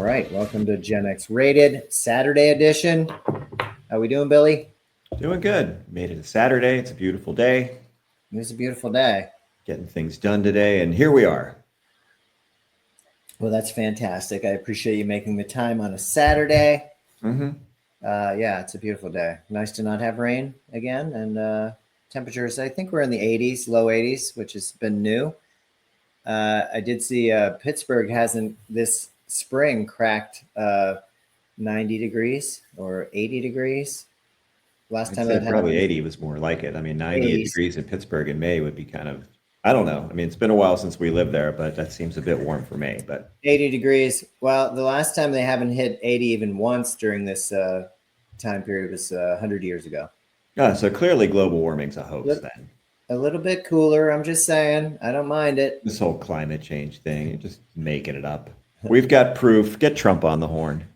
right, welcome to Gen X Rated Saturday edition. How we doing, Billy? Doing good. Made it a Saturday. It's a beautiful day. It's a beautiful day. Getting things done today, and here we are. Well, that's fantastic. I appreciate you making the time on a Saturday. Mm-hmm. Yeah, it's a beautiful day. Nice to not have rain again, and temperatures. I think we're in the 80s, low 80s, which has been new. I did see Pittsburgh hasn't this spring cracked 90 degrees or 80 degrees. Last I'd time say that probably happened, 80 was more like it. I mean, 90 80s. degrees in Pittsburgh in May would be kind of, I don't know. I mean, it's been a while since we lived there, but that seems a bit warm for me. But 80 degrees. Well, the last time they haven't hit 80 even once during this time period was 100 years ago. so clearly global warming's a hoax then. A little bit cooler. I'm just saying. I don't mind it. This whole climate change thing, you're just making it up. We've got proof. Get Trump on the horn.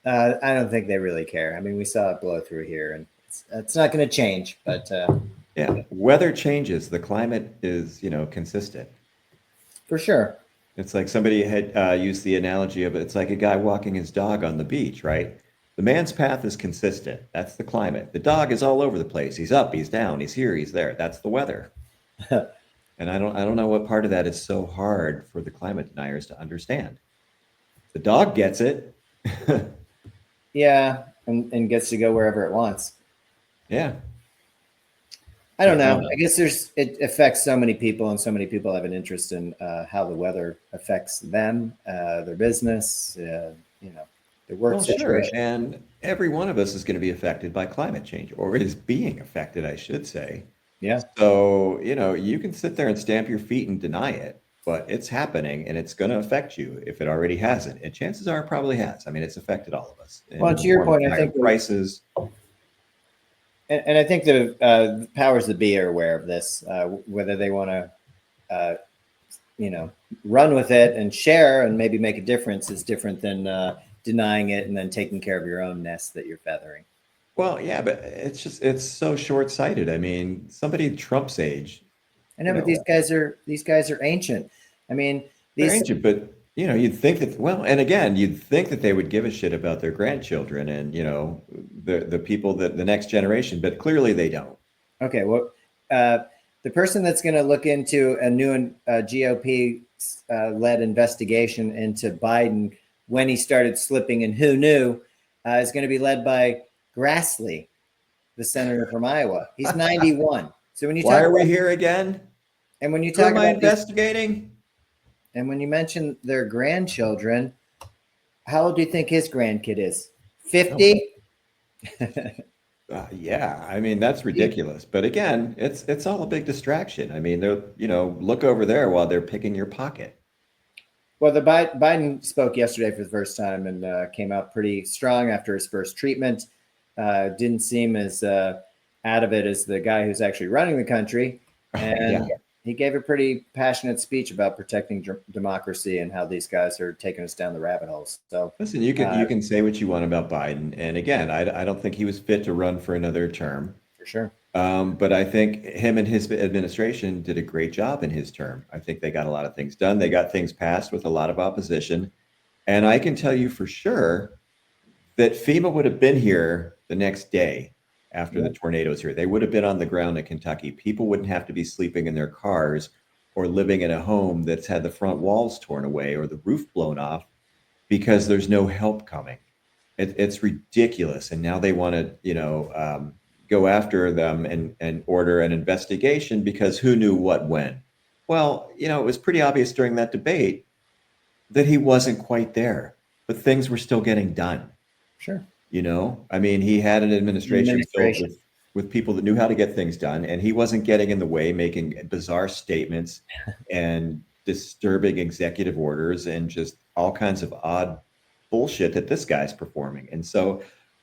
I don't think they really care. I mean, we saw it blow through here, and it's not going to change. But Yeah, weather changes. The climate is, consistent. for sure. It's like somebody had used the analogy of it's like a guy walking his dog on the beach, right? The man's path is consistent. That's the climate. The dog is all over the place. He's up, he's down, he's here, he's there. That's the weather. And I don't know what part of that is so hard for the climate deniers to understand. The dog gets it. Yeah, and gets to go wherever it wants. Yeah. I don't know. I guess it affects so many people, and so many people have an interest in how the weather affects them, their business, their work situation. Sure. And every one of us is going to be affected by climate change, or is being affected, I should say. Yeah. So, you can sit there and stamp your feet and deny it, but it's happening and it's going to affect you if it already hasn't. And chances are it probably has. I mean, it's affected all of us. Well, to your point, I think prices. And I think the powers that be are aware of this. Whether they want to, run with it and share and maybe make a difference is different than denying it and then taking care of your own nest that you're feathering. Well, yeah, but it's so short-sighted. I mean, somebody Trump's age. I know, but these guys are ancient. I mean, They're ancient, but you'd think that. Well, and again, you'd think that they would give a shit about their grandchildren and the people that the next generation, but clearly they don't. Okay, well, the person that's going to look into a new GOP led investigation into Biden when he started slipping and who knew is going to be led by Grassley, the senator from Iowa. He's 91. So when you why are we here again? And when you talk about investigating, and when you mention their grandchildren, how old do you think his grandkid is? 50? Yeah, I mean that's ridiculous. But again, it's all a big distraction. I mean, they're look over there while they're picking your pocket. Well, the Biden spoke yesterday for the first time and came out pretty strong after his first treatment. Didn't seem as out of it as the guy who's actually running the country, and he gave a pretty passionate speech about protecting democracy and how these guys are taking us down the rabbit holes. So listen, you can say what you want about Biden, and again, I don't think he was fit to run for another term for sure. But I think him and his administration did a great job in his term. I think they got a lot of things done. They got things passed with a lot of opposition, and I can tell you for sure that FEMA would have been here the next day after the tornadoes here. They would have been on the ground in Kentucky. People wouldn't have to be sleeping in their cars or living in a home that's had the front walls torn away or the roof blown off because there's no help coming. It's ridiculous. And now they want to, go after them and order an investigation because who knew what when? Well, it was pretty obvious during that debate that he wasn't quite there, but things were still getting done. Sure. I mean, he had an administration filled with people that knew how to get things done, and he wasn't getting in the way, making bizarre statements and disturbing executive orders and just all kinds of odd bullshit that this guy's performing. And so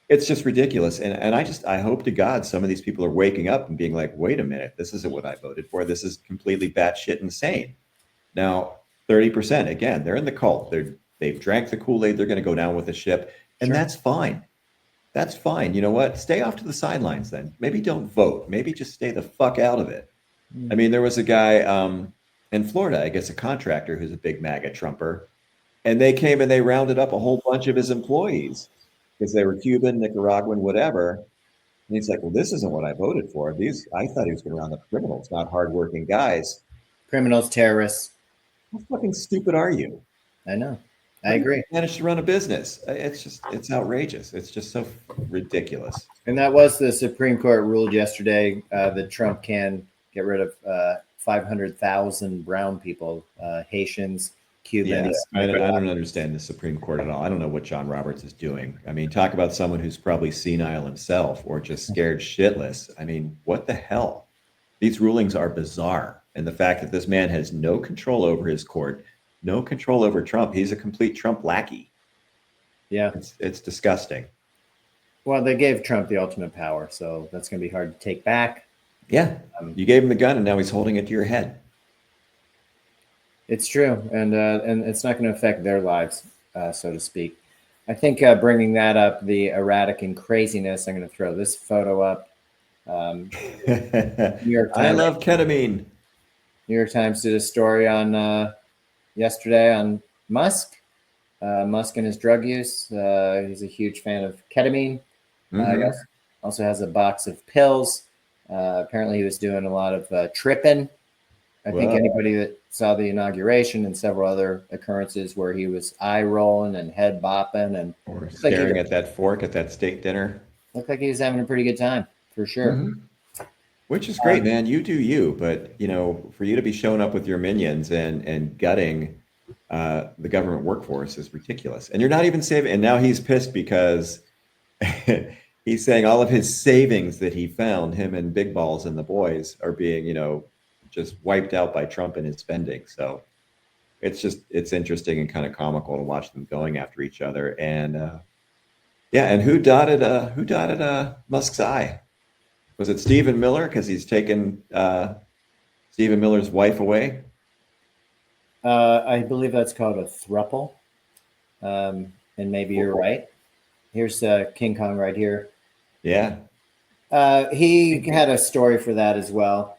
it's just ridiculous. And I hope to God some of these people are waking up and being like, wait a minute, this isn't what I voted for. This is completely batshit insane. Now, 30%, again, they're in the cult. They've drank the Kool-Aid. They're going to go down with the ship. And that's fine. That's fine. You know what? Stay off to the sidelines then. Maybe don't vote. Maybe just stay the fuck out of it. I mean, there was a guy in Florida, I guess a contractor who's a big MAGA Trumper. And they came and they rounded up a whole bunch of his employees because they were Cuban, Nicaraguan, whatever. And he's like, well, this isn't what I voted for. I thought he was going to round up criminals, not hardworking guys. Criminals, terrorists. How fucking stupid are you? I know. I How do agree. you manage to run a business? It's outrageous. It's just so ridiculous. And that was the Supreme Court ruled yesterday that Trump can get rid of 500,000 brown people, Haitians, Cubans. Yeah, I don't understand the Supreme Court at all. I don't know what John Roberts is doing. I mean, talk about someone who's probably senile himself or just scared shitless. I mean, what the hell? These rulings are bizarre. And the fact that this man has no control over his court, no control over Trump, he's a complete Trump lackey. Yeah. It's disgusting. Well, they gave Trump the ultimate power, so that's going to be hard to take back. Yeah. You gave him the gun and now he's holding it to your head. It's true, and it's not going to affect their lives, so to speak. I think bringing that up, the erratic and craziness. I'm going to throw this photo up. New York Times, I love ketamine. New York Times did a story on yesterday on Musk. Musk and his drug use. He's a huge fan of ketamine. Mm-hmm. He also has a box of pills. Apparently, he was doing a lot of tripping. I think anybody that saw the inauguration and several other occurrences where he was eye rolling and head bopping and or staring at that fork at that steak dinner. Looked like he was having a pretty good time, for sure. Mm-hmm. Which is great, man. You do you, but for you to be showing up with your minions and gutting the government workforce is ridiculous. And you're not even saving. And now he's pissed because he's saying all of his savings that he found, him and Big Balls and the boys, are being, just wiped out by Trump and his spending. So it's interesting and kind of comical to watch them going after each other. And and who dotted Musk's eye? Was it Stephen Miller? Because he's taken Stephen Miller's wife away. I believe that's called a throuple. And maybe you're right. Here's King Kong right here. Yeah. He had a story for that as well.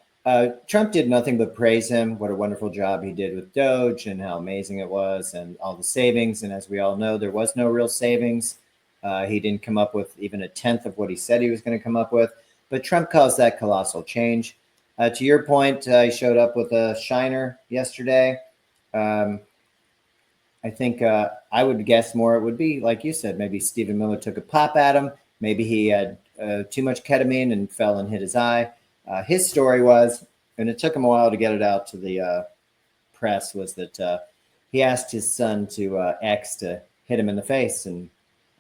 Trump did nothing but praise him. What a wonderful job he did with Doge and how amazing it was and all the savings. And as we all know, there was no real savings. He didn't come up with even a tenth of what he said he was going to come up with. But Trump calls that colossal change. To your point, he showed up with a shiner yesterday. I think I would guess more it would be, like you said, maybe Stephen Miller took a pop at him. Maybe he had too much ketamine and fell and hit his eye. His story was, and it took him a while to get it out to the press, was that he asked his son to X to hit him in the face, and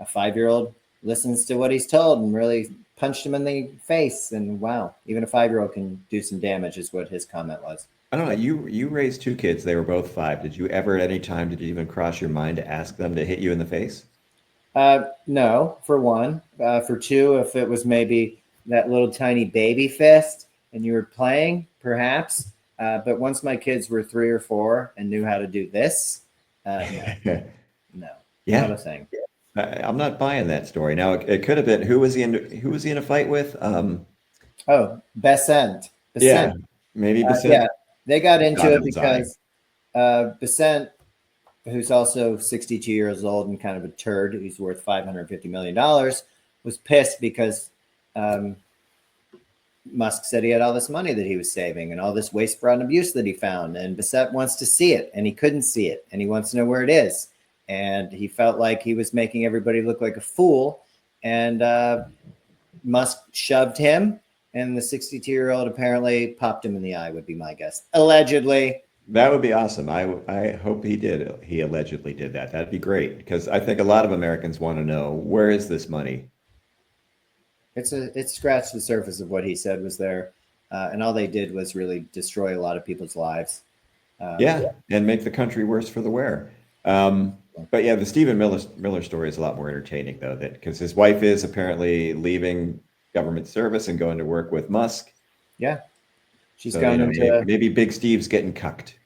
a 5-year-old listens to what he's told and really punched him in the face. And wow, even a 5-year-old can do some damage, is what his comment was. I don't know. You raised 2 kids. They were both 5. Did you ever at any time, did it even cross your mind to ask them to hit you in the face? No, for one. For 2, if it was maybe that little tiny baby fist and you were playing, perhaps. But once my kids were 3 or 4 and knew how to do this, no. Yeah. Not a thing. I'm not buying that story. Now it could have been who was he in a fight with? Besant. Yeah, maybe Besant. Yeah, they got into it because Besant, who's also 62 years old and kind of a turd, who's worth $550 million, was pissed because Musk said he had all this money that he was saving and all this waste, fraud, and abuse that he found. And Besant wants to see it, and he couldn't see it, and he wants to know where it is. And he felt like he was making everybody look like a fool. And Musk shoved him, and the 62-year-old apparently popped him in the eye, would be my guess. Allegedly. That would be awesome. I hope he did. He allegedly did that. That'd be great, because I think a lot of Americans want to know, where is this money? It scratched the surface of what he said was there. And all they did was really destroy a lot of people's lives. And make the country worse for the wearer. But yeah, the Stephen Miller story is a lot more entertaining, though, that because his wife is apparently leaving government service and going to work with Musk. Yeah, she's going into maybe Big Steve's getting cucked.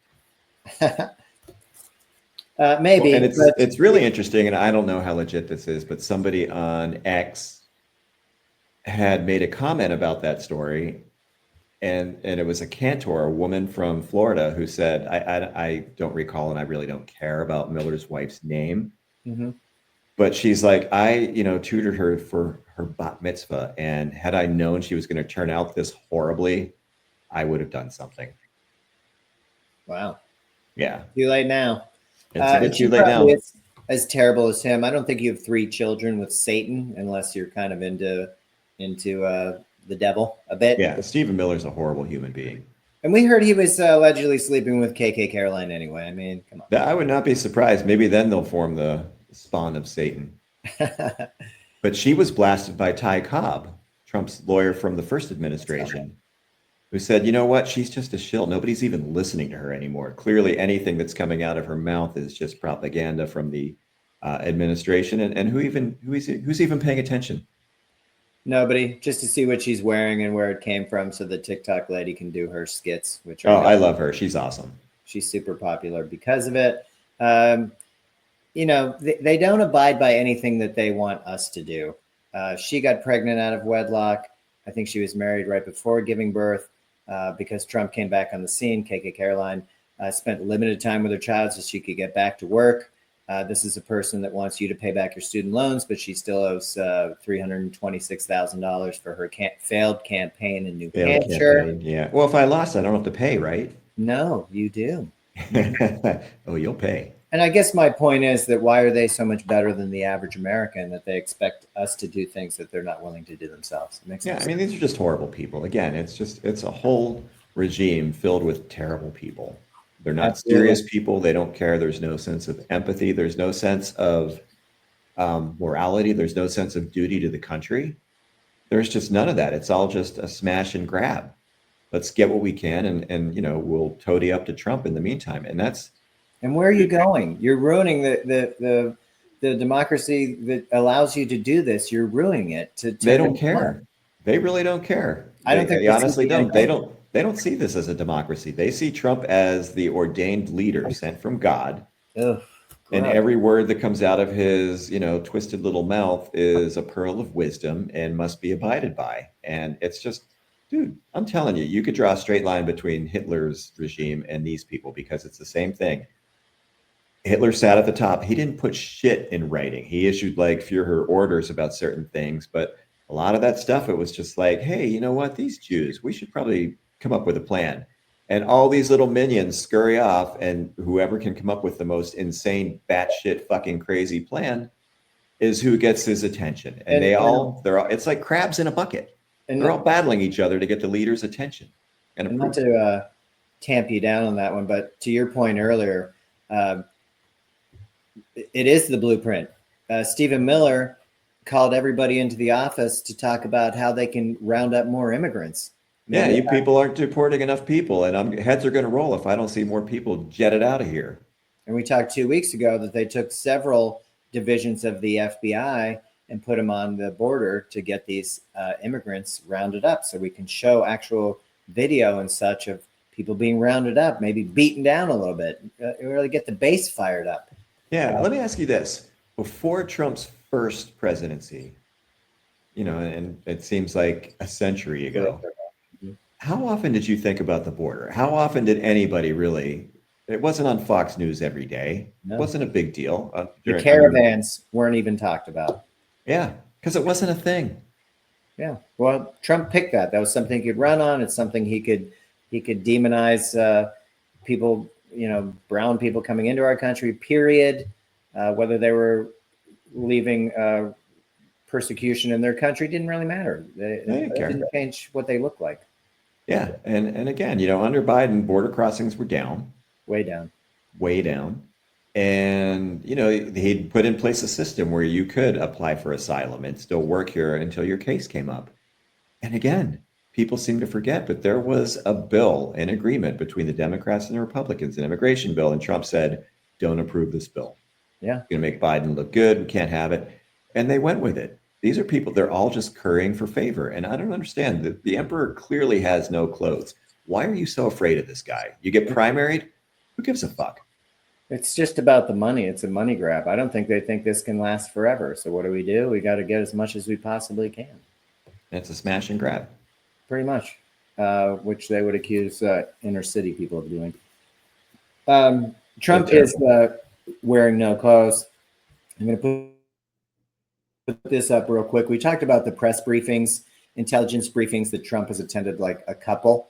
Maybe, and it's really interesting, and I don't know how legit this is, but somebody on X had made a comment about that story, and it was a cantor, a woman from Florida, who said, I don't recall, and I really don't care about Miller's wife's name, Mm-hmm. but she's like, I, tutored her for her bat mitzvah, and had I known she was going to turn out this horribly, I would have done something. Wow. Yeah, Too late now. it's a And bit too she late probably now. is as terrible as him. I don't think you have three children with Satan unless you're kind of into the devil a bit. Yeah, Stephen Miller's a horrible human being. And we heard he was allegedly sleeping with KK Caroline anyway. I mean, come I would not be surprised. Maybe then they'll form the spawn of Satan. on. But she was blasted by Ty Cobb, Trump's lawyer from the first administration, who said, you know what? She's just a shill. Nobody's even listening to her anymore. Clearly, anything that's coming out of her mouth is just propaganda from the administration. And who's even paying attention? Nobody, just to see what she's wearing and where it came from, so the TikTok lady can do her skits, which Oh, are I love her. She's awesome. she's super popular because of it. Um, they don't abide by anything that they want us to do. She got pregnant out of wedlock. I think she was married right before giving birth because Trump came back on the scene. KK Caroline spent limited time with her child so she could get back to work. This is a person that wants you to pay back your student loans, but she still owes $326,000 for her failed campaign in New Hampshire. Campaign. Yeah. Well, if I lost, I don't have to pay, right? No, you do. Oh, you'll pay. And I guess my point is that why are they so much better than the average American that they expect us to do things that they're not willing to do themselves? It makes Yeah, no I mean, sense. these are just horrible people. Again, it's a whole regime filled with terrible people. They're not Absolutely. serious people. They don't care. There's no sense of empathy. There's no sense of morality. There's no sense of duty to the country. There's just none of that. It's all just a smash and grab. Let's get what we can, and we'll toady up to Trump in the meantime. And that's And where are you going? You're ruining the democracy that allows you to do this. You're ruining it they to don't make money. care. They really don't care. I don't think They they see honestly the end don't. They game. don't. They don't see this as a democracy. They see Trump as the ordained leader sent from God. Ugh, And gross. every word that comes out of his, twisted little mouth is a pearl of wisdom and must be abided by. And it's just, dude, I'm telling you, you could draw a straight line between Hitler's regime and these people because it's the same thing. Hitler sat at the top. He didn't put shit in writing. He issued like Führer orders about certain things, but a lot of that stuff, it was just like, hey, you know what? These Jews, we should probably come up with a plan. And all these little minions scurry off, and whoever can come up with the most insane, batshit, fucking crazy plan is who gets his attention. And And it's like crabs in a bucket. and They're all battling each other to get the leader's attention and and not approval. to tamp you down on that one, but to your point earlier, uh, it is the blueprint. Stephen Miller called everybody into the office to talk about how they can round up more immigrants. Yeah, Maybe you people aren't deporting enough people, and heads are going to roll if I don't see more people jetted out of here. And we talked 2 weeks ago that they took several divisions of the FBI and put them on the border to get these immigrants rounded up so we can show actual video and such of people being rounded up, maybe beaten down a little bit, really get the base fired up. Yeah, let me ask you this. Before Trump's first presidency, and it seems like a century ago, how often did you think about the border? How often did anybody really? It wasn't on Fox News every day. It No. wasn't a big deal. The caravans weren't even talked about. Yeah, because it wasn't a thing. Yeah. Well, Trump picked that. That was something he could run on. It's something he could demonize people, brown people coming into our country, period. Whether they were leaving persecution in their country didn't really matter. It didn't change what they looked like. Yeah, and again, under Biden, border crossings were down. Way down. Way down. And, he'd put in place a system where you could apply for asylum and still work here until your case came up. And again, people seem to forget, but there was a bill, an agreement between the Democrats and the Republicans, an immigration bill, and Trump said, don't approve this bill. Yeah. It's going to make Biden look good. We can't have it. And they went with it. These are people, they're all just currying for favor. And I don't understand. The emperor clearly has no clothes. Why are you so afraid of this guy? You get primaried? Who gives a fuck? It's just about the money. It's a money grab. I don't think they think this can last forever. So what do? We got to get as much as we possibly can. And it's a smash and grab. Pretty much. which they would accuse inner city people of doing. Good Trump term. is wearing no clothes. I'm going to put this up real quick. We talked about the press briefings, intelligence briefings that Trump has attended, like a couple.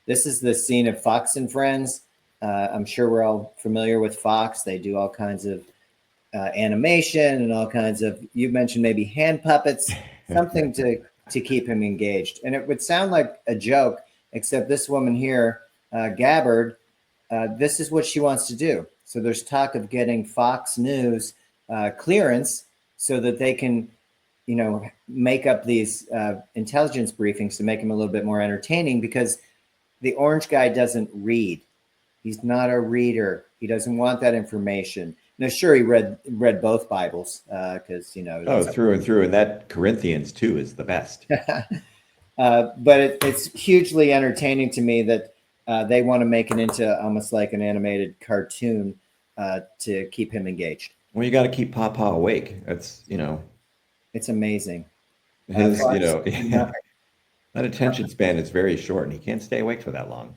This is the scene of Fox and Friends. I'm sure we're all familiar with Fox. They do all kinds of animation and all kinds of, you mentioned maybe hand puppets, something to keep him engaged. And it would sound like a joke, except this woman here, Gabbard, this is what she wants to do. So there's talk of getting Fox News clearance so that they can, make up these intelligence briefings to make them a little bit more entertaining, because the orange guy doesn't read. He's not a reader. He doesn't want that information. Now, sure, he read both Bibles because Through and through, and that Corinthians too is the best. But it's hugely entertaining to me that they want to make it into almost like an animated cartoon to keep him engaged. Well, you got to keep Papa awake. That's It's amazing. his that attention span is very short, and he can't stay awake for that long.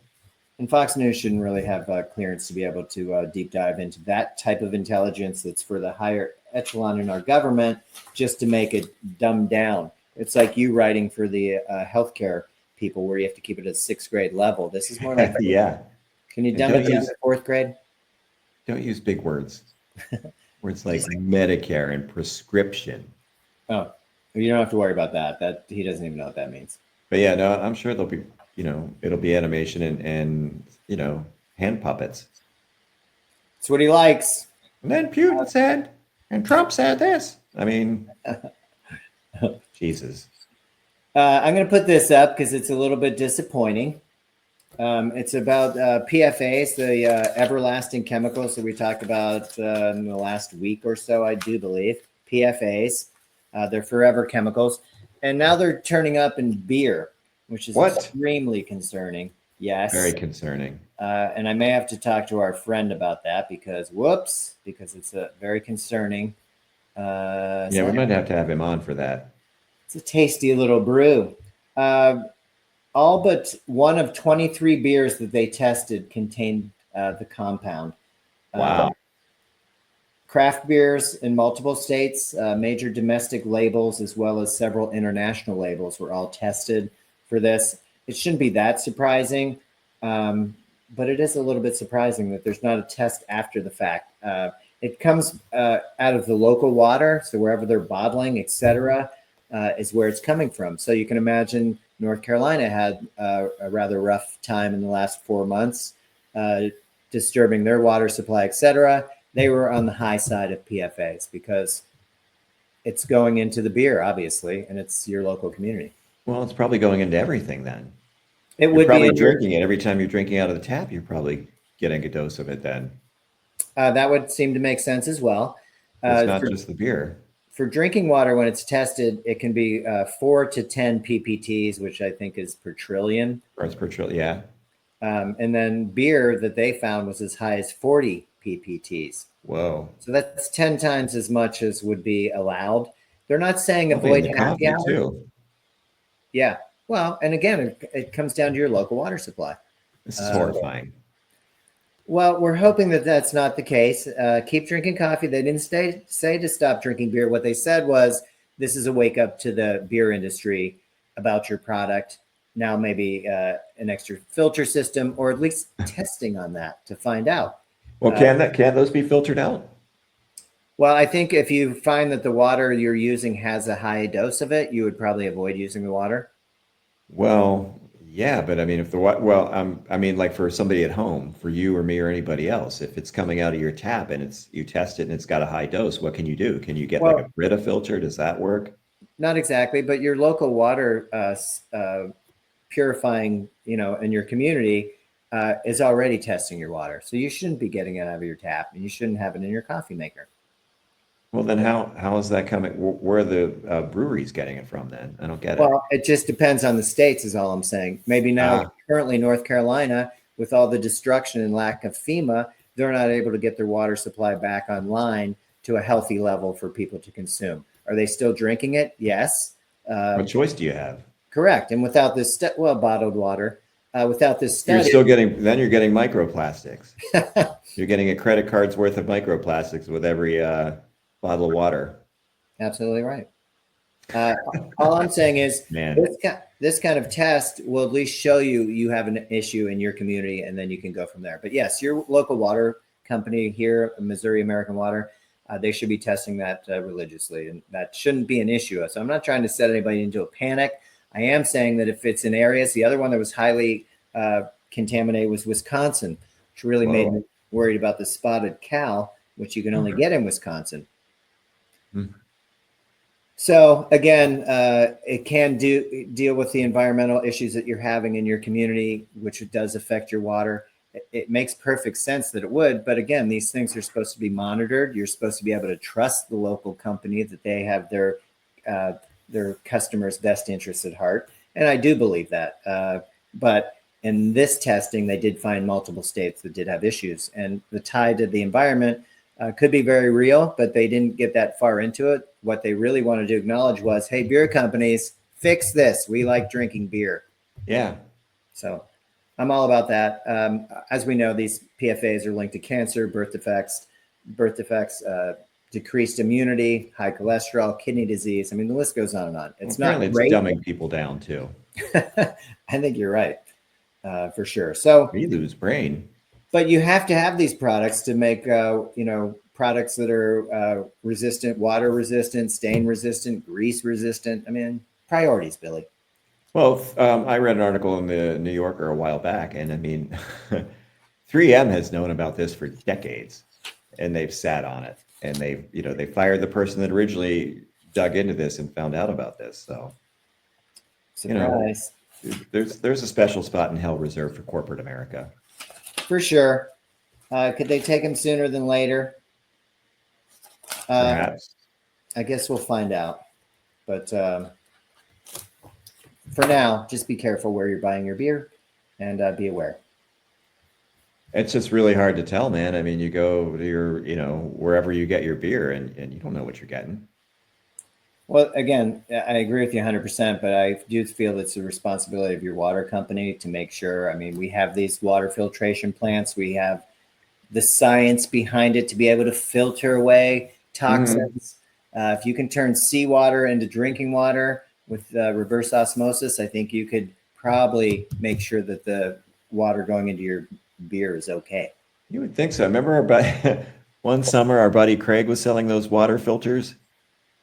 And Fox News shouldn't really have clearance to be able to deep dive into that type of intelligence that's for the higher echelon in our government, just to make it dumbed down. It's like you writing for the healthcare people, where you have to keep it at 6th grade level. This is more like Yeah. Can you dumb it down to 4th grade? Don't use big words. Words like Medicare and prescription. Oh, you don't have to worry about that. That he doesn't even know what that means. But yeah, no, I'm sure there'll be, it'll be animation and hand puppets. It's what he likes. And then Putin said, and Trump said this. I mean, Jesus. I'm going to put this up because it's a little bit disappointing. It's about PFAS, the everlasting chemicals that we talked about in the last week or so, I do believe. PFAS, they're forever chemicals. And now they're turning up in beer, which is extremely concerning. Yes. Very concerning. And I may have to talk to our friend about that because it's very concerning. Yeah, we might have to have him on for that. It's a tasty little brew. All but one of 23 beers that they tested contained the compound. Wow. Craft beers in multiple states, major domestic labels, as well as several international labels were all tested for this. It shouldn't be that surprising, but it is a little bit surprising that there's not a test after the fact. It comes out of the local water, so wherever they're bottling, etc., is where it's coming from. So you can imagine North Carolina had a rather rough time in the last 4 months, disturbing their water supply, etc. They were on the high side of PFAS because it's going into the beer, obviously, and it's your local community. Well, it's probably going into everything then. You're probably drinking it every time you're drinking out of the tap. You're probably getting a dose of it then. That would seem to make sense as well. It's not just the beer. For drinking water, when it's tested, it can be 4 to 10 ppts, which I think is per trillion. Parts per trillion, yeah. And then beer that they found was as high as 40 ppts. Whoa. So that's 10 times as much as would be allowed. They're not saying avoid happy hour. Too. Yeah. Well, and again, it comes down to your local water supply. This is horrifying. Well, we're hoping that that's not the case. Keep drinking coffee. They didn't say to stop drinking beer. What they said was, this is a wake up to the beer industry about your product. Now maybe an extra filter system, or at least testing on that to find out. Well, can those be filtered out? Well, I think if you find that the water you're using has a high dose of it, you would probably avoid using the water. Well, yeah, but I mean, I mean, like for somebody at home, for you or me or anybody else, if it's coming out of your tap and you test it and it's got a high dose, what can you do? Can you get like a Brita filter? Does that work? Not exactly, but your local water purifying, in your community is already testing your water. So you shouldn't be getting it out of your tap, and you shouldn't have it in your coffee maker. Well, then how is that coming? Where are the breweries getting it from then? I don't get it. Well, it just depends on the states is all I'm saying. Maybe now, currently North Carolina, with all the destruction and lack of FEMA, they're not able to get their water supply back online to a healthy level for people to consume. Are they still drinking it? Yes. What choice do you have? Correct. And without this, bottled water, without this You're study, still getting, then you're getting microplastics. You're getting a credit card's worth of microplastics with every bottle of water. absolutely right. Uh, all I'm saying is Man, this kind of test will at least show you have an issue in your community, and then you can go from there. But yes, your local water company here, Missouri American Water, they should be testing that religiously, and that shouldn't be an issue. So I'm not trying to set anybody into a panic. I am saying that if it's in areas, the other one that was highly contaminated was Wisconsin, which really made me worried about the spotted cow, which you can only get in Wisconsin. So again, it can deal with the environmental issues that you're having in your community, which does affect your water. It makes perfect sense that it would, but again, these things are supposed to be monitored. You're supposed to be able to trust the local company that they have their customers' best interests at heart, and I do believe that. But in this testing, they did find multiple states that did have issues, and the tie to the environment could be very real, but they didn't get that far into it. What they really wanted to acknowledge was, hey, beer companies, fix this. We like drinking beer. yeah. So I'm all about that. As we know, these PFAs are linked to cancer, birth defects, decreased immunity, high cholesterol, kidney disease. I mean, the list goes on and on. It's not great. It's dumbing people down too. I think you're right, for sure. So We lose brain. but you have to have these products to make, products that are resistant, water resistant, stain resistant, grease resistant. I mean, priorities, Billy. Well, I read an article in the New Yorker a while back, and I mean, 3M has known about this for decades, and they've sat on it, and they fired the person that originally dug into this and found out about this. So, Surprise. there's a special spot in hell reserved for corporate America. For sure. Could they take him sooner than later? Perhaps. I guess we'll find out. But for now, just be careful where you're buying your beer, and be aware. It's just really hard to tell, man. I mean, you go to your, wherever you get your beer, and you don't know what you're getting. Well, again, I agree with you 100%, but I do feel it's the responsibility of your water company to make sure. I mean, we have these water filtration plants. We have the science behind it to be able to filter away toxins. If you can turn seawater into drinking water with reverse osmosis, I think you could probably make sure that the water going into your beer is okay. You would think so. Remember one summer, our buddy Craig was selling those water filters.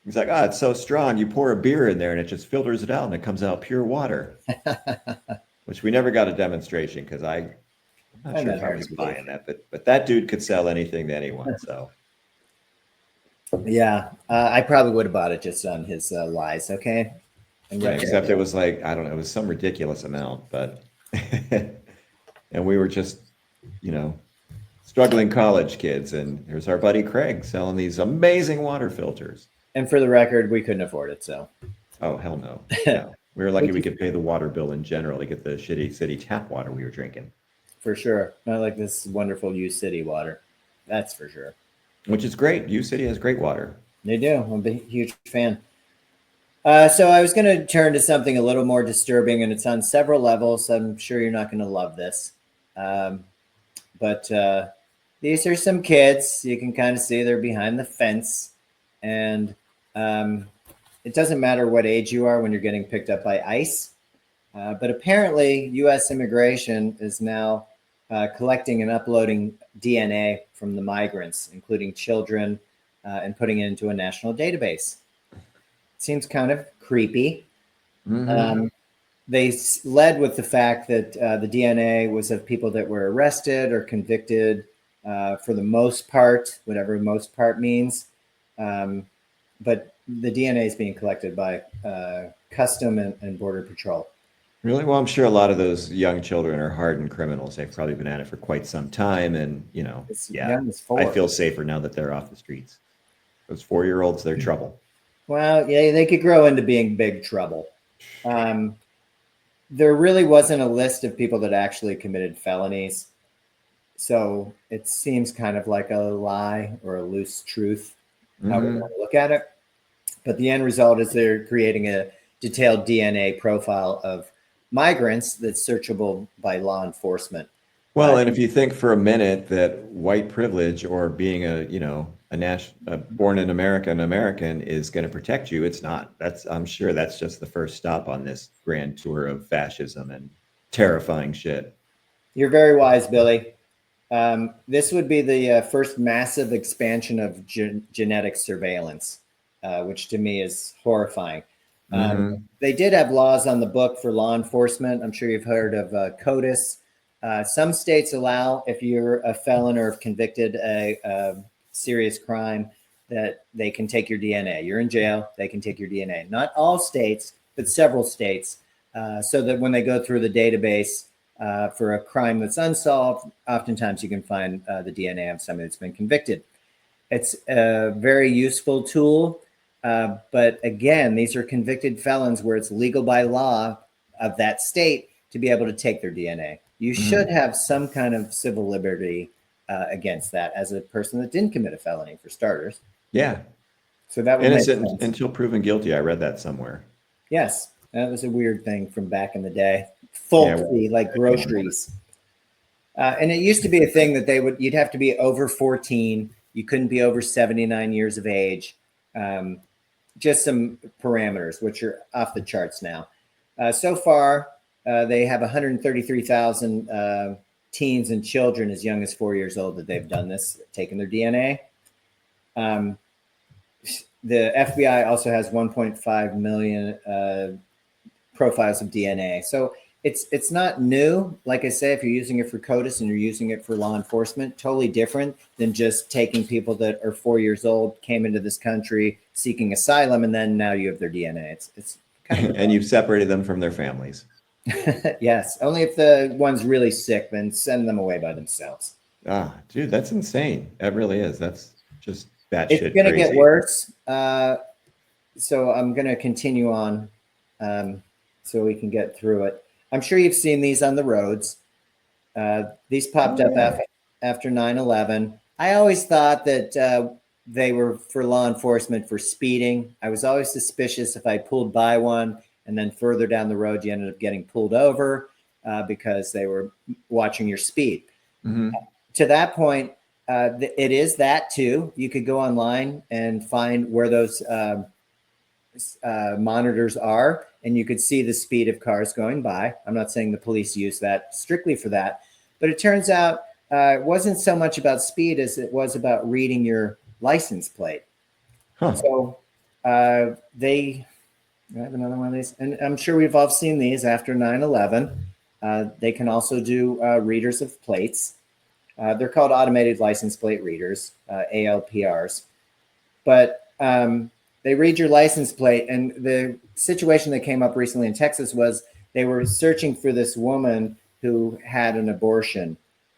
He's like, it's so strong. You pour a beer in there and it just filters it out and it comes out pure water. Which we never got a demonstration because I'm not sure if I was buying that, but that dude could sell anything to anyone. So yeah, I probably would have bought it just on his lies. Okay. Yeah, except it was like, I don't know, it was some ridiculous amount, but and we were just, struggling college kids, and here's our buddy Craig selling these amazing water filters. And for the record, we couldn't afford it. So, oh hell no, no. We were lucky we could pay the water bill in general to get the shitty city tap water we were drinking. For sure, not like this wonderful U City water. That's for sure. Which is great. U City has great water. They do. I'm a huge fan. So I was going to turn to something a little more disturbing, and it's on several levels. I'm sure you're not going to love this. But these are some kids. You can kind of see they're behind the fence. And it doesn't matter what age you are when you're getting picked up by ICE. But apparently, U.S. immigration is now collecting and uploading DNA from the migrants, including children, and putting it into a national database. Seems kind of creepy. They led with the fact that the DNA was of people that were arrested or convicted for the most part, whatever most part means. But the DNA is being collected by Custom and Border Patrol. Really? Well, I'm sure a lot of those young children are hardened criminals. They've probably been at it for quite some time. And, I feel safer now that they're off the streets. Those 4-year-olds, they're trouble. Well, yeah, they could grow into being big trouble. There really wasn't a list of people that actually committed felonies. So it seems kind of like a lie or a loose truth, how we want to look at it. But the end result is they're creating detailed DNA profile of migrants that's searchable by law enforcement. Well, and if you think for a minute that white privilege or being a born in America, an American is going to protect you, it's not. I'm sure that's just the first stop on this grand tour of fascism and terrifying shit. You're very wise, Billy. This would be the first massive expansion of genetic surveillance, which to me is horrifying. They did have laws on the book for law enforcement. I'm sure you've heard of CODIS. Some states allow, if you're a felon or have convicted a serious crime, that they can take your DNA. You're in jail, they can take your DNA. Not all states, but several states, so that when they go through the database for a crime that's unsolved, oftentimes you can find the DNA of somebody that's been convicted. It's a very useful tool. But again, these are convicted felons where it's legal by law of that state to be able to take their DNA. You should have some kind of civil liberty against that as a person that didn't commit a felony, for starters. Yeah. So that would innocent make sense. Until proven guilty. I read that somewhere. Yes, that was a weird thing from back in the day. Folksy, like groceries. And it used to be a thing that you'd have to be over 14. You couldn't be over 79 years of age. Just some parameters, which are off the charts now. So far, they have 133,000 teens and children as young as 4 years old that they've done this, taken their DNA. The FBI also has 1.5 million profiles of DNA. So it's not new. Like I say, if you're using it for CODIS and you're using it for law enforcement, totally different than just taking people that are 4 years old, came into this country seeking asylum, and then now you have their DNA. It's kind of and you've separated them from their families. Yes, only if the one's really sick, then send them away by themselves. Ah, dude, that's insane. That really is. That's just batshit It's going to crazy. get worse. So I'm going to continue on so we can get through it. I'm sure you've seen these on the roads. These popped up after 9/11. I always thought that they were for law enforcement for speeding. I was always suspicious if I pulled by one and then further down the road, you ended up getting pulled over because they were watching your speed. To that point, it is that too. You could go online and find where those monitors are, and you could see the speed of cars going by. I'm not saying the police use that strictly for that, but it turns out it wasn't so much about speed as it was about reading your license plate. So I have another one of these, and I'm sure we've all seen these after 9/11. They can also do readers of plates. They're called automated license plate readers, ALPRs. But they read your license plate. And the situation that came up recently in Texas was they were searching for this woman who had an abortion,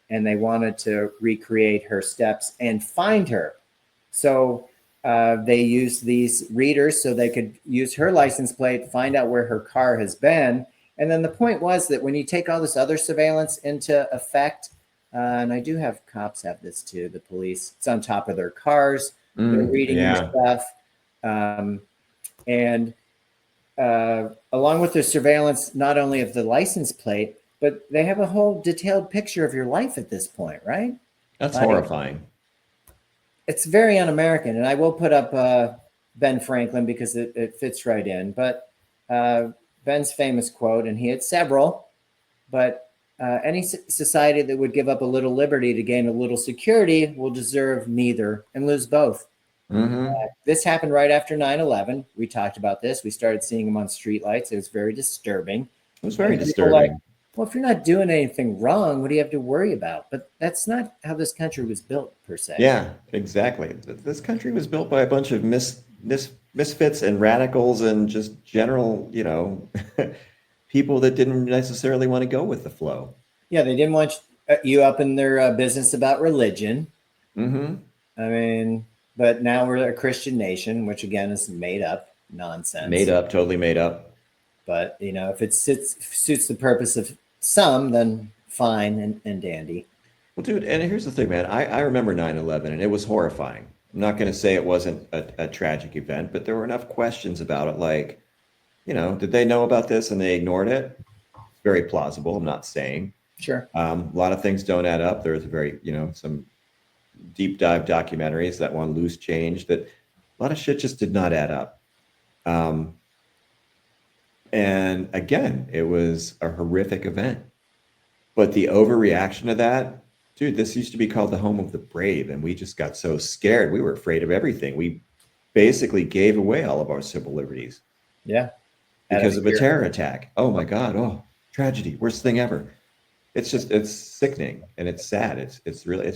and they wanted to recreate her steps and find her. So they used these readers so they could use her license plate, find out where her car has been. And then the point was that when you take all this other surveillance into effect, and I do have cops have this too, the police, it's on top of their cars, they're reading your stuff. And along with the surveillance, not only of the license plate, but they have a whole detailed picture of your life at this point, right? That's horrifying. It's very un-American, and I will put up Ben Franklin because it fits right in. But Ben's famous quote, and he had several, but any society that would give up a little liberty to gain a little security will deserve neither and lose both. This happened right after 9/11. We talked about this. We started seeing them on streetlights. It was very disturbing. It was very disturbing. Well, if you're not doing anything wrong, what do you have to worry about? But that's not how this country was built, per se. Yeah, exactly. This country was built by a bunch of misfits and radicals and just general, people that didn't necessarily want to go with the flow. Yeah, they didn't want you up in their business about religion. I mean, but now we're a Christian nation, which again is made up nonsense. Made up, totally made up. But, if it suits the purpose of some, then fine and dandy. Well, dude, and here's the thing, man. I remember 9/11, and it was horrifying. I'm not going to say it wasn't a tragic event, but there were enough questions about it. Like, did they know about this and they ignored it? It's very plausible. I'm not saying. Sure. A lot of things don't add up. There's some deep dive documentaries, that one Loose Change, that a lot of shit just did not add up. And again, it was a horrific event. But the overreaction to that, dude, this used to be called the home of the brave. And we just got so scared. We were afraid of everything. We basically gave away all of our civil liberties. Yeah. Because of a terror attack. Oh my God. Oh, tragedy. Worst thing ever. It's sickening and it's sad. It's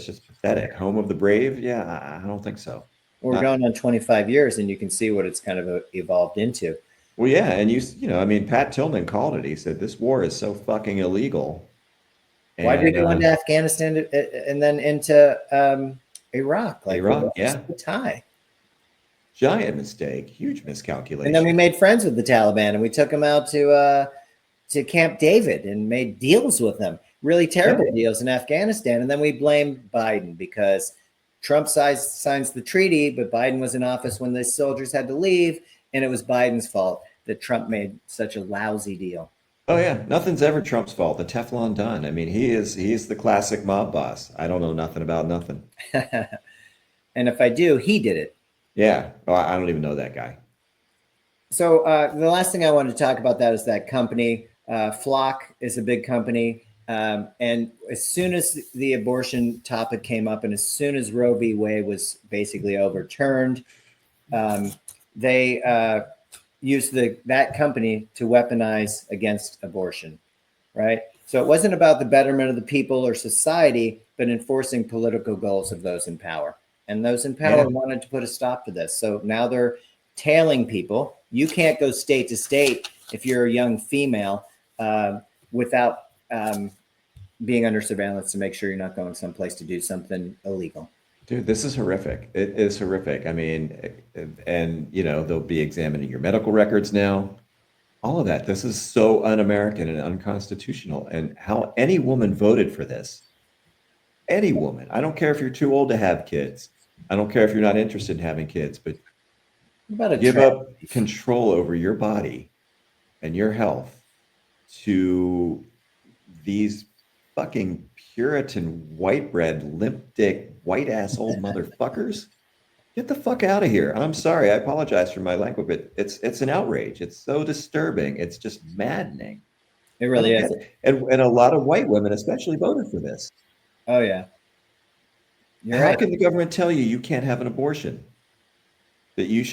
just pathetic. Home of the brave? Yeah, I don't think so. We're going on 25 years and you can see what it's kind of evolved into. Well, yeah. And Pat Tillman called it. He said, this war is so fucking illegal. Why did they go into Afghanistan and then into Iraq? Iraq, yeah. The tie? Giant mistake, huge miscalculation. And then we made friends with the Taliban and we took them out to Camp David and made deals with them, really terrible deals in Afghanistan. And then we blamed Biden because Trump signs the treaty, but Biden was in office when the soldiers had to leave. And it was Biden's fault that Trump made such a lousy deal. Oh yeah, nothing's ever Trump's fault. The Teflon Don. I mean, he's the classic mob boss. I don't know nothing about nothing. And if I do, he did it. Yeah. Oh, I don't even know that guy. So the last thing I wanted to talk about that is that company. Flock is a big company. And as soon as the abortion topic came up and as soon as Roe v. Wade was basically overturned, they used that company to weaponize against abortion, right? So it wasn't about the betterment of the people or society, but enforcing political goals of those in power. And those in power wanted to put a stop to this. So now they're tailing people. You can't go state to state if you're a young female without being under surveillance to make sure you're not going someplace to do something illegal. Dude, this is horrific. It is horrific. I mean, and they'll be examining your medical records now. All of that. This is so un-American and unconstitutional. And how any woman voted for this. Any woman. I don't care if you're too old to have kids. I don't care if you're not interested in having kids, but give up control over your body and your health to these fucking Puritan, white bread, limp dick, white asshole motherfuckers. Get the fuck out of here. I'm sorry. I apologize for my language, but it's an outrage. It's so disturbing. It's just maddening. It really is. And a lot of white women especially voted for this. Oh yeah. How can the government tell you can't have an abortion? That you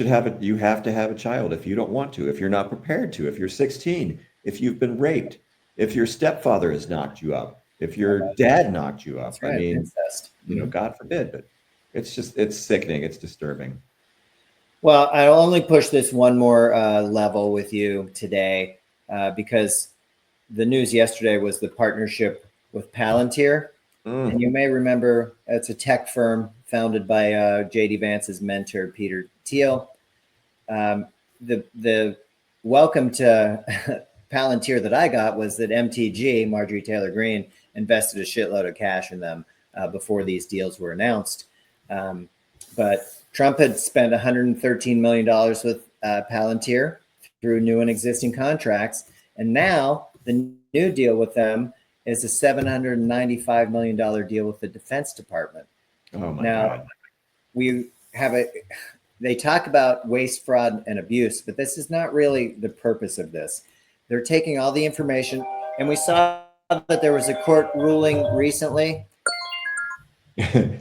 have to have a child if you don't want to, if you're not prepared to, if you're 16, if you've been raped, if your stepfather has knocked you up, if your dad knocked you up. Right. I mean, incest. God forbid, but it's sickening. It's disturbing. Well, I'll only push this one more level with you today because the news yesterday was the partnership with Palantir. And you may remember it's a tech firm founded by J.D. Vance's mentor, Peter Thiel. The welcome to Palantir that I got was that MTG, Marjorie Taylor Greene, invested a shitload of cash in them before these deals were announced. But Trump had spent $113 million with Palantir through new and existing contracts. And now the new deal with them is a $795 million deal with the Defense Department. Oh my God. They talk about waste, fraud, and abuse, but this is not really the purpose of this. They're taking all the information, and we saw that there was a court ruling recently.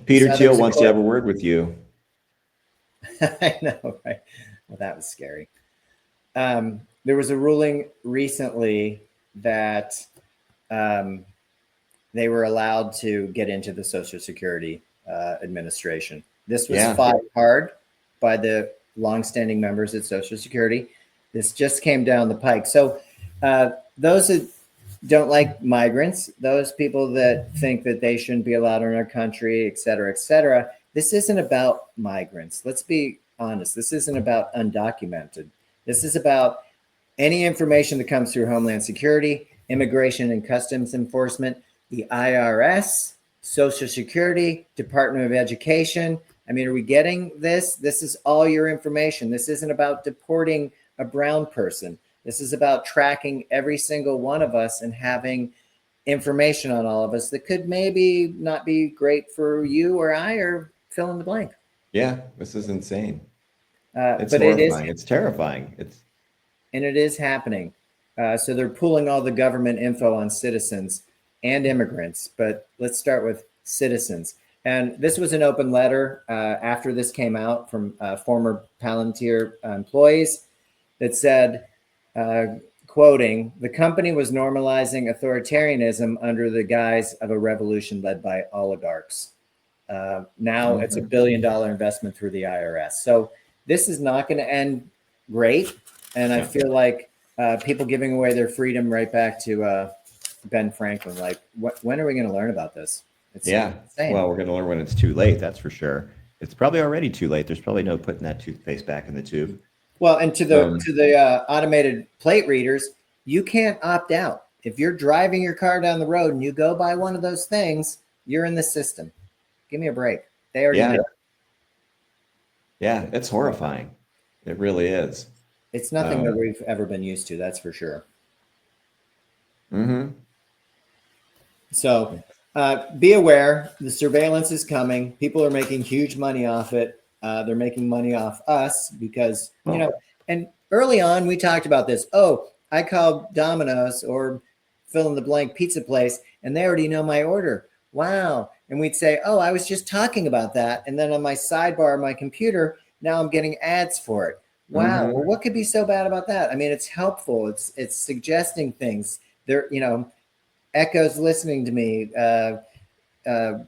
Peter Thiel wants to have a word with you. I know, right? Well, that was scary. There was a ruling recently that they were allowed to get into the Social Security Administration. This was fought hard by the longstanding members at Social Security. This just came down the pike. So those that don't like migrants, those people that think that they shouldn't be allowed in our country, et cetera, this isn't about migrants. Let's be honest. This isn't about undocumented. This is about any information that comes through Homeland Security, Immigration and Customs Enforcement, the IRS, Social Security, Department of Education. I mean, are we getting this? This is all your information. This isn't about deporting a brown person. This is about tracking every single one of us and having information on all of us that could maybe not be great for you or I or fill in the blank. Yeah, this is insane. It's But it is, horrifying. It's terrifying. and it is happening. So they're pulling all the government info on citizens and immigrants. But let's start with citizens. And this was an open letter after this came out from former Palantir employees that said, quoting, the company was normalizing authoritarianism under the guise of a revolution led by oligarchs. Now it's $1 billion investment through the IRS. So this is not going to end great. And I feel like people giving away their freedom right back to Ben Franklin. Like, when are we going to learn about this? It's insane. Well, we're going to learn when it's too late. That's for sure. It's probably already too late. There's probably no putting that toothpaste back in the tube. Well, and to the automated plate readers, you can't opt out. If you're driving your car down the road and you go by one of those things, you're in the system. Give me a break. They already know. Yeah, it's horrifying. It really is. It's nothing that we've ever been used to. That's for sure. Mm-hmm. So be aware. The surveillance is coming. People are making huge money off it. They're making money off us because, you know, and early on we talked about this. Oh, I called Domino's or fill in the blank pizza place and they already know my order. Wow. And we'd say, oh, I was just talking about that. And then on my sidebar of my computer, now I'm getting ads for it. Wow. Well, what could be so bad about that? I mean, it's helpful. It's suggesting things. There, you know, Echo's listening to me.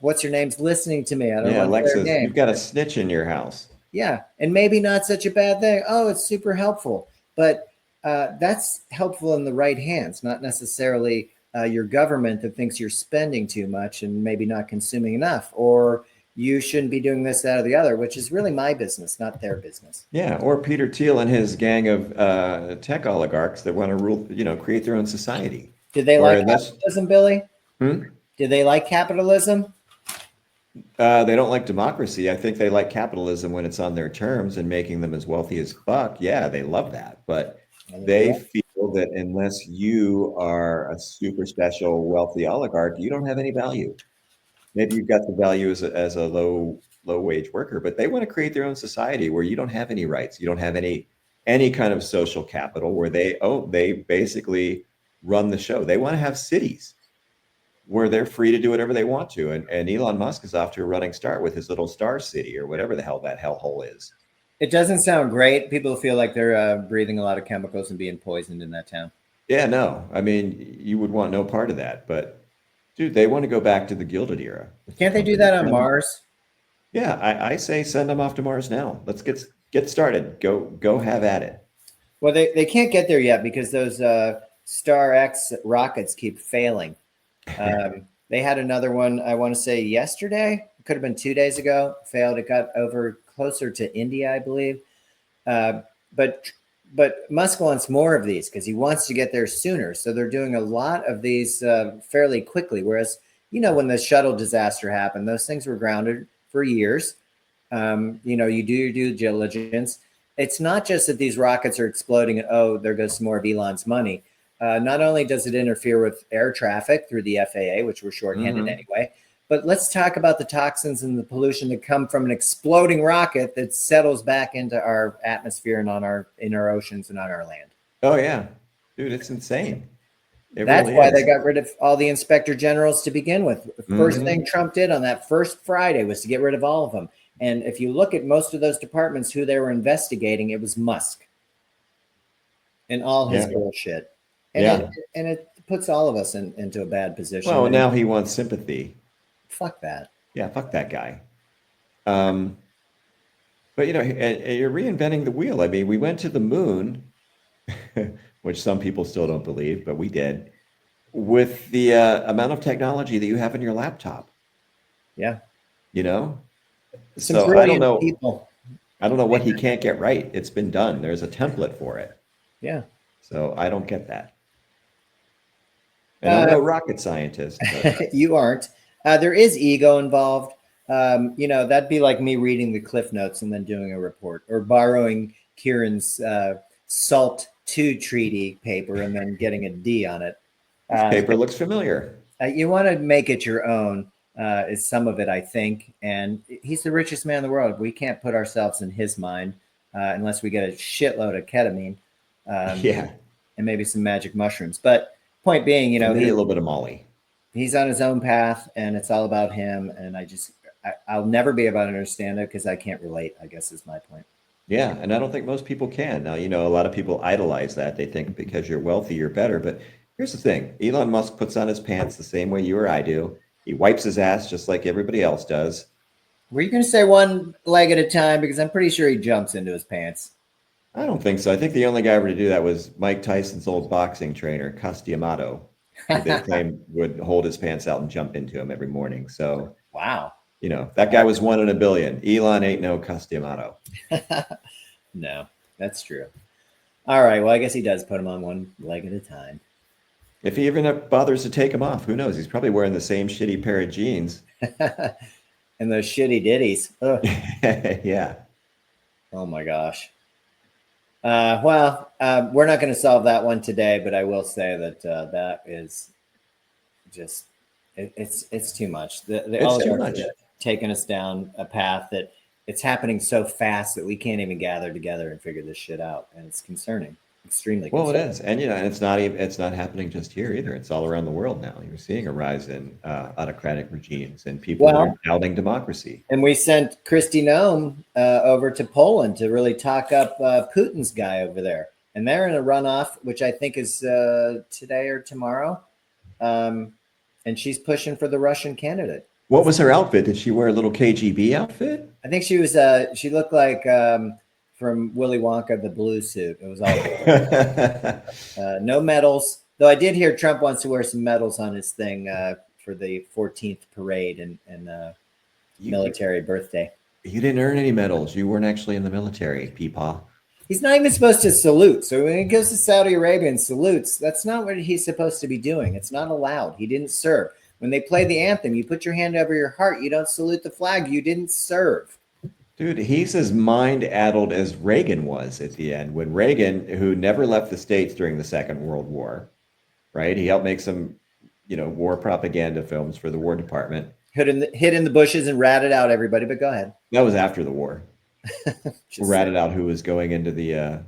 What's your name's listening to me? I don't know Alexa, you've got a snitch in your house. Yeah. And maybe not such a bad thing. Oh, it's super helpful. But that's helpful in the right hands, not necessarily your government that thinks you're spending too much and maybe not consuming enough, or you shouldn't be doing this, that, or the other, which is really my business, not their business. Yeah, or Peter Thiel and his gang of tech oligarchs that want to rule, create their own society. Did they like capitalism, Billy? Did they like capitalism? They don't like democracy. I think they like capitalism when it's on their terms and making them as wealthy as fuck. Yeah, they love that. But they feel that unless you are a super special wealthy oligarch, you don't have any value. Maybe you've got the value as a low wage worker, but they want to create their own society where you don't have any rights. You don't have any kind of social capital where they basically run the show. They want to have cities where they're free to do whatever they want to. And Elon Musk is off to a running start with his little star city or whatever the hell that hellhole is. It doesn't sound great. People feel like they're breathing a lot of chemicals and being poisoned in that town. Yeah, no. I mean, you would want no part of that. But, dude, they want to go back to the Gilded Era. Can't they do that on Mars? Yeah, I say send them off to Mars now. Let's get started. Go have at it. Well, they can't get there yet because those Star X rockets keep failing. They had another one, I want to say yesterday. It could have been 2 days ago. Failed. It got over closer to India, I believe. But Musk wants more of these because he wants to get there sooner. So they're doing a lot of these fairly quickly. Whereas, when the shuttle disaster happened, those things were grounded for years. You do your due diligence. It's not just that these rockets are exploding and, oh, there goes some more of Elon's money. Not only does it interfere with air traffic through the FAA, which we're shorthanded anyway, but let's talk about the toxins and the pollution that come from an exploding rocket that settles back into our atmosphere and in our oceans and on our land. Oh yeah, dude, it's insane. That's really why they got rid of all the inspector generals to begin with. The first thing Trump did on that first Friday was to get rid of all of them. And if you look at most of those departments who they were investigating, it was Musk and all his bullshit. And it puts all of us into a bad position. Well, now he wants sympathy. Fuck that. Yeah, fuck that guy. But you're reinventing the wheel. I mean, we went to the moon, which some people still don't believe, but we did, with the amount of technology that you have in your laptop. Yeah. So I don't know. I don't know what he can't get right. It's been done. There's a template for it. Yeah. So I don't get that. And I'm no rocket scientist. But. You aren't. There is ego involved. That'd be like me reading the Cliff Notes and then doing a report, or borrowing Kieran's SALT II treaty paper and then getting a D on it. This paper looks familiar. You want to make it your own, is some of it, I think. And he's the richest man in the world. We can't put ourselves in his mind unless we get a shitload of ketamine, Yeah. and maybe some magic mushrooms. But point being, Maybe a little bit of Molly. He's on his own path, and it's all about him. And I'll never be able to understand it because I can't relate, I guess is my point. Yeah, and I don't think most people can. Now, a lot of people idolize that. They think because you're wealthy, you're better. But here's the thing. Elon Musk puts on his pants the same way you or I do. He wipes his ass just like everybody else does. Were you going to say one leg at a time? Because I'm pretty sure he jumps into his pants. I don't think so. I think the only guy ever to do that was Mike Tyson's old boxing trainer, Castiamato, who they claim would hold his pants out and jump into him every morning. So, wow. That guy was 1 in a billion. Elon ain't no Castiamato. No, that's true. All right. Well, I guess he does put him on one leg at a time. If he even bothers to take him off, who knows? He's probably wearing the same shitty pair of jeans. And those shitty ditties. Yeah. Oh my gosh. Well, we're not going to solve that one today, but I will say that that is just it's too much. The oligarchs have taken us down a path that it's happening so fast that we can't even gather together and figure this shit out, and it's concerning, extremely concerning. Well, it is, and it's not happening just here either. It's all around the world now. You're seeing a rise in autocratic regimes and people are doubting democracy. And we sent Kristi Noem over to Poland to really talk up Putin's guy over there, and they're in a runoff, which I think is today or tomorrow, and she's pushing for the Russian candidate. What was her outfit? Did she wear a little KGB outfit? I think she was. She looked like from Willy Wonka, the blue suit. It was all no medals. Though I did hear Trump wants to wear some medals on his thing for the 14th parade and military birthday. You didn't earn any medals. You weren't actually in the military, Peepaw. He's not even supposed to salute. So when he goes to Saudi Arabia and salutes, that's not what he's supposed to be doing. It's not allowed. He didn't serve. When they play the anthem, you put your hand over your heart. You don't salute the flag. You didn't serve. Dude, he's as mind-addled as Reagan was at the end. When Reagan, who never left the States during the Second World War, right? He helped make some, war propaganda films for the War Department. Hid in the bushes and ratted out everybody, but go ahead. That was after the war. Ratted out who was going into the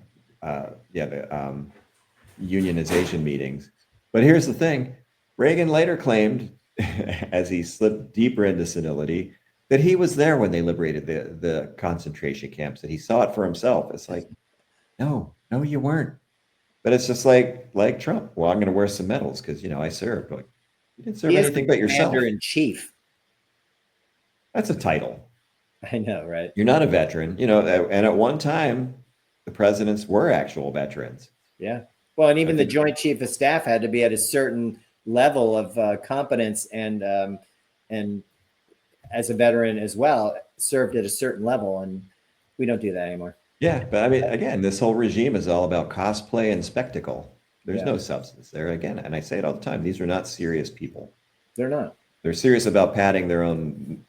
unionization meetings. But here's the thing. Reagan later claimed, as he slipped deeper into senility, that he was there when they liberated the concentration camps, that he saw it for himself. It's like, no, you weren't. But it's just like Trump. Well, I'm going to wear some medals because, I served. But you didn't serve anything but yourself. Commander-in-Chief. That's a title. I know, right? You're not a veteran, and at one time, the presidents were actual veterans. Yeah. Well, and even the Joint Chief of Staff had to be at a certain level of competence and as a veteran as well, served at a certain level, and we don't do that anymore. Yeah, but I mean, again, this whole regime is all about cosplay and spectacle. There's no substance there. Again, and I say it all the time, these are not serious people. They're not. They're serious about feathering their own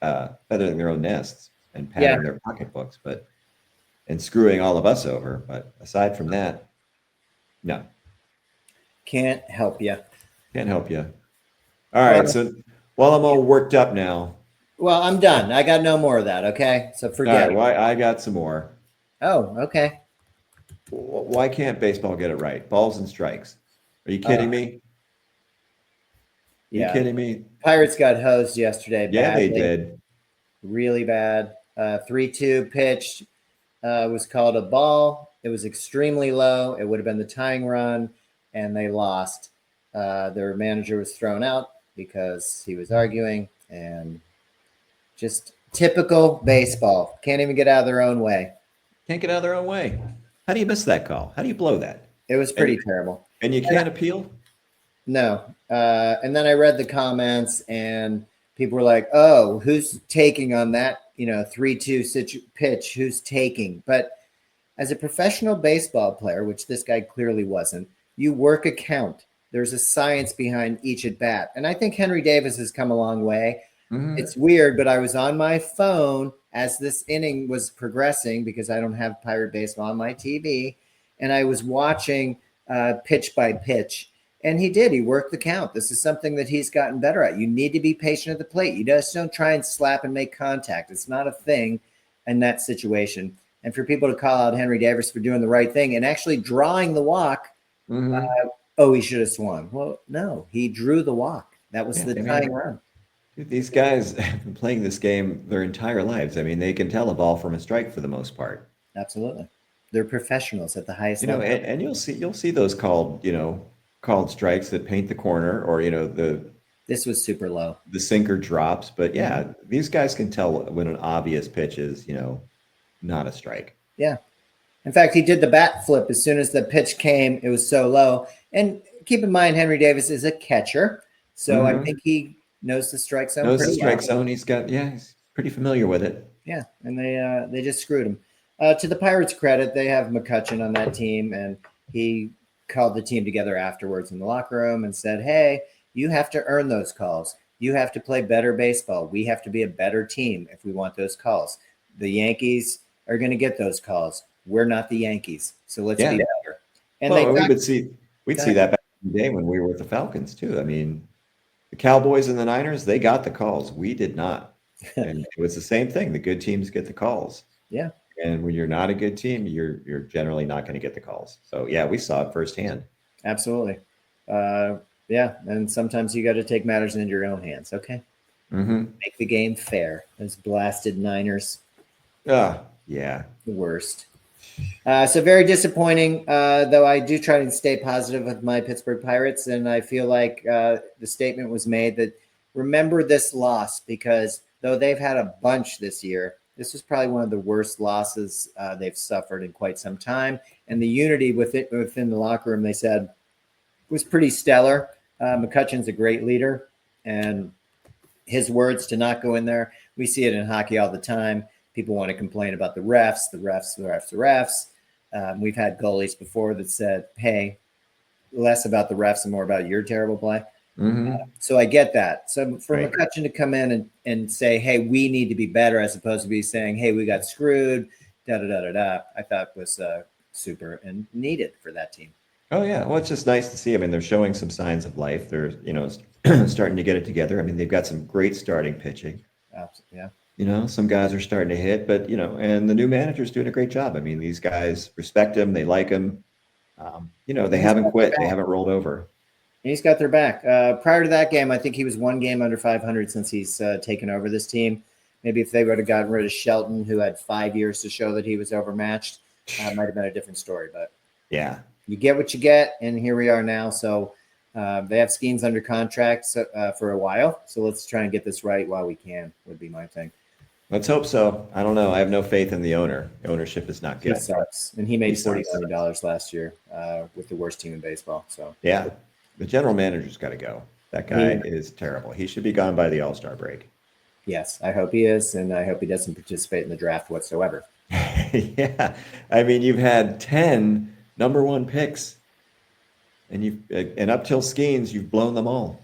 nests and padding their pocketbooks, and screwing all of us over. But aside from that, no. Can't help you. Can't help you. All right. So while I'm all worked up now. Well, I'm done. I got no more of that. Okay. So forget it. Well, I got some more. Oh, okay. Why can't baseball get it right? Balls and strikes. Are you kidding me? You kidding me? Pirates got hosed yesterday. Yeah, they did. Really bad. 3-2 pitch was called a ball. It was extremely low. It would have been the tying run, and they lost. Their manager was thrown out because he was arguing, and just typical baseball. Can't even get out of their own way. Can't get out of their own way. How do you miss that call? How do you blow that? It was pretty terrible. And you can't appeal? No. And then I read the comments, and people were like, oh, who's taking on that, 3-2 pitch? Who's taking? But as a professional baseball player, which this guy clearly wasn't, you work a count. There's a science behind each at bat. And I think Henry Davis has come a long way. Mm-hmm. It's weird, but I was on my phone as this inning was progressing because I don't have Pirate Baseball on my TV. and I was watching pitch by pitch. And he did. He worked the count. This is something that he's gotten better at. You need to be patient at the plate. You just don't try and slap and make contact. It's not a thing in that situation. And for people to call out Henry Davis for doing the right thing and actually drawing the walk, he should have swung. Well, no, he drew the walk. That was the tying run. These guys have been playing this game their entire lives. I mean, they can tell a ball from a strike for the most part. Absolutely. They're professionals at the highest level. And you'll see those called strikes that paint the corner, or this was super low. The sinker drops, but yeah, these guys can tell when an obvious pitch is, not a strike. Yeah. In fact, he did the bat flip as soon as the pitch came. It was so low. And keep in mind, Henry Davis is a catcher, so I think he knows the strike zone. Zone. He's pretty familiar with it. Yeah, and they just screwed him. To the Pirates' credit, they have McCutchen on that team, and he called the team together afterwards in the locker room and said, hey, you have to earn those calls. You have to play better baseball. We have to be a better team if we want those calls. The Yankees are going to get those calls. We're not the Yankees, so let's be better. And we'd see that back in the day when we were with the Falcons too. I mean, the Cowboys and the Niners, they got the calls. We did not. And it was the same thing. The good teams get the calls. Yeah. And when you're not a good team, you're generally not going to get the calls. So yeah, we saw it firsthand. Absolutely. Yeah. And sometimes you got to take matters into your own hands. Okay. Make the game fair. Those blasted Niners. Yeah. The worst. So very disappointing, though I do try to stay positive with my Pittsburgh Pirates. And I feel like the statement was made that remember this loss, because though they've had a bunch this year, this was probably one of the worst losses they've suffered in quite some time. And the unity within the locker room, they said, was pretty stellar. McCutchen's a great leader, and his words to not go in there. We see it in hockey all the time. People want to complain about the refs. We've had goalies before that said, hey, less about the refs and more about your terrible play. So I get that. So for McCutchen to come in and say, hey, we need to be better, as opposed to be saying, hey, we got screwed, I thought was super and needed for that team. Oh, yeah. Well, it's just nice to see. I mean, they're showing some signs of life. They're, starting to get it together. I mean, they've got some great starting pitching. Yeah. Some guys are starting to hit, but, and the new manager's doing a great job. I mean, these guys respect him. They like him. They haven't quit. They haven't rolled over. He's got their back. Prior to that game, I think he was one game under 500 since he's taken over this team. Maybe if they would have gotten rid of Shelton, who had 5 years to show that he was overmatched, might have been a different story. But yeah, you get what you get, and here we are now. So they have Skeens under contract for a while. So let's try and get this right while we can, would be my thing. Let's hope so. I don't know. I have no faith in the owner. The ownership is not good. He sucks. And he made $40 million last year with the worst team in baseball. So yeah, the general manager's got to go. That guy is terrible. He should be gone by the All-Star break. Yes, I hope he is, and I hope he doesn't participate in the draft whatsoever. Yeah, I mean, you've had 10 number one picks, and up till Skeens, you've blown them all.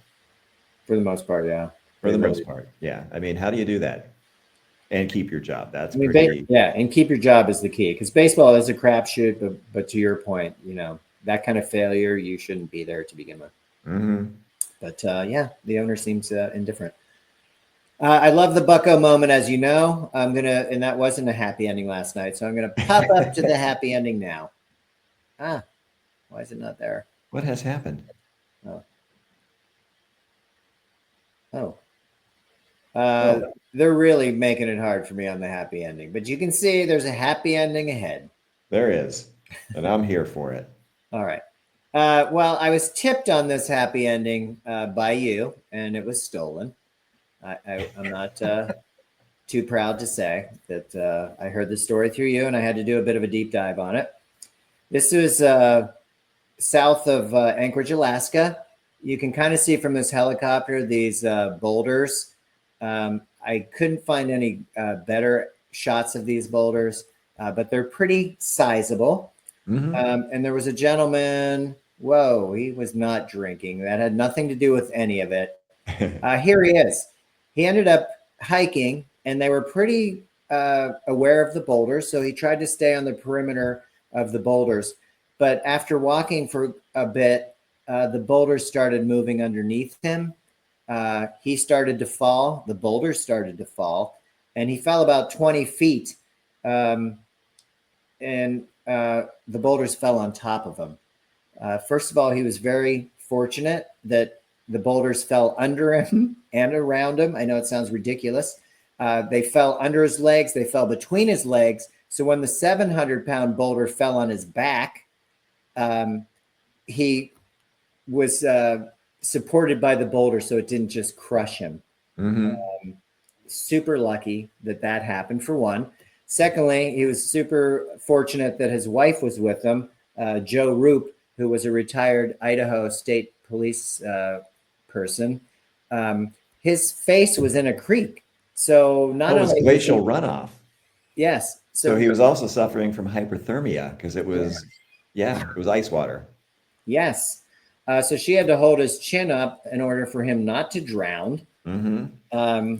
For the most part, yeah. For the most part, yeah. I mean, how do you do that and keep your job? That's and keep your job is the key, because baseball is a crapshoot. But to your point, that kind of failure, you shouldn't be there to begin with. But the owner seems indifferent. I love the Bucko moment, as you know. And that wasn't a happy ending last night, so I'm gonna pop up to the happy ending now. Why is it not there? What has happened? They're really making it hard for me on the happy ending, but you can see there's a happy ending ahead. There is, and I'm here for it. All right. Well, I was tipped on this happy ending by you, and it was stolen. I'm not too proud to say that I heard the story through you, and I had to do a bit of a deep dive on it. This was south of Anchorage, Alaska. You can kind of see from this helicopter these boulders. I couldn't find any better shots of these boulders, but they're pretty sizable. And there was a gentleman. Whoa, he was not drinking. That had nothing to do with any of it. Here he is. He ended up hiking, and they were pretty aware of the boulders, so he tried to stay on the perimeter of the boulders. But after walking for a bit, the boulders started moving underneath him. He started to fall. The boulders started to fall, and he fell about 20 feet. Um, and the boulders fell on top of him. First of all, he was very fortunate that the boulders fell under him and around him. I know it sounds ridiculous. They fell under his legs. They fell between his legs. So when the 700-pound boulder fell on his back, he was supported by the boulder, so it didn't just crush him. Mm-hmm. Super lucky that that happened, for one. Secondly, he was super fortunate that his wife was with him, Joe Roop, who was a retired Idaho State Police person. His face was in a creek. So not It was only glacial runoff. yes. So he was also suffering from hyperthermia because it was, it was ice water. Yes. So she had to hold his chin up in order for him not to drown. Mm-hmm.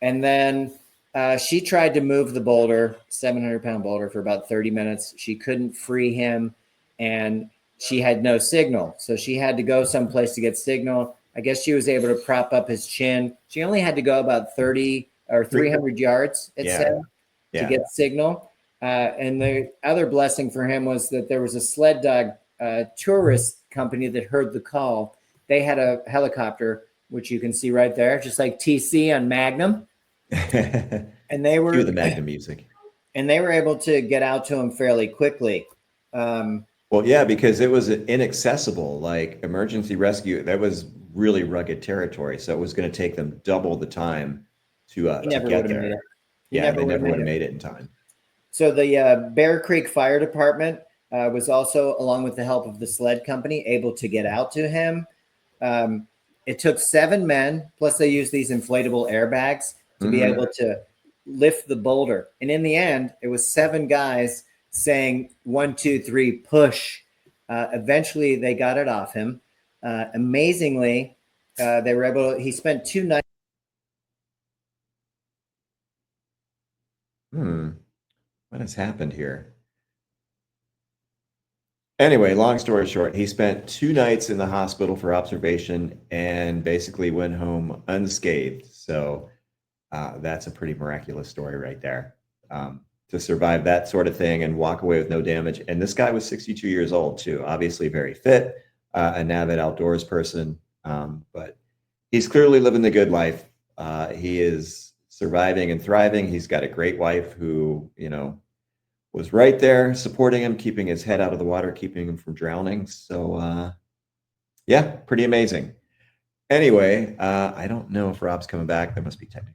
And then she tried to move the boulder, 700-pound boulder, for about 30 minutes. She couldn't free him, and she had no signal. So she had to go someplace to get signal. I guess she was able to prop up his chin. She only had to go about 30 or 300 yards, it said, to get signal. And the other blessing for him was that there was a sled dog tourist company that heard the call. They had a helicopter, which you can see right there, just like TC on Magnum. And they were Cue the Magnum music. And they were able to get out to him fairly quickly. Well, yeah, because it was inaccessible, like emergency rescue. That was really rugged territory, so it was going to take them double the time to get there. Yeah, they never would have made it in time. So the Bear Creek Fire Department was also, along with the help of the sled company, able to get out to him. It took 7 men, plus they used these inflatable airbags to be able to lift the boulder. And in the end, it was 7 guys saying 1, 2, 3, push. Eventually, they got it off him. Amazingly, they were able to, he spent 2 nights. What has happened here? Anyway, long story short, he spent 2 nights in the hospital for observation and basically went home unscathed. So that's a pretty miraculous story right there. To survive that sort of thing and walk away with no damage. And this guy was 62 years old too, obviously very fit, an avid outdoors person, but he's clearly living the good life. He is surviving and thriving. He's got a great wife who, was right there supporting him, keeping his head out of the water, keeping him from drowning. So pretty amazing. Anyway, I don't know if Rob's coming back. There must be technical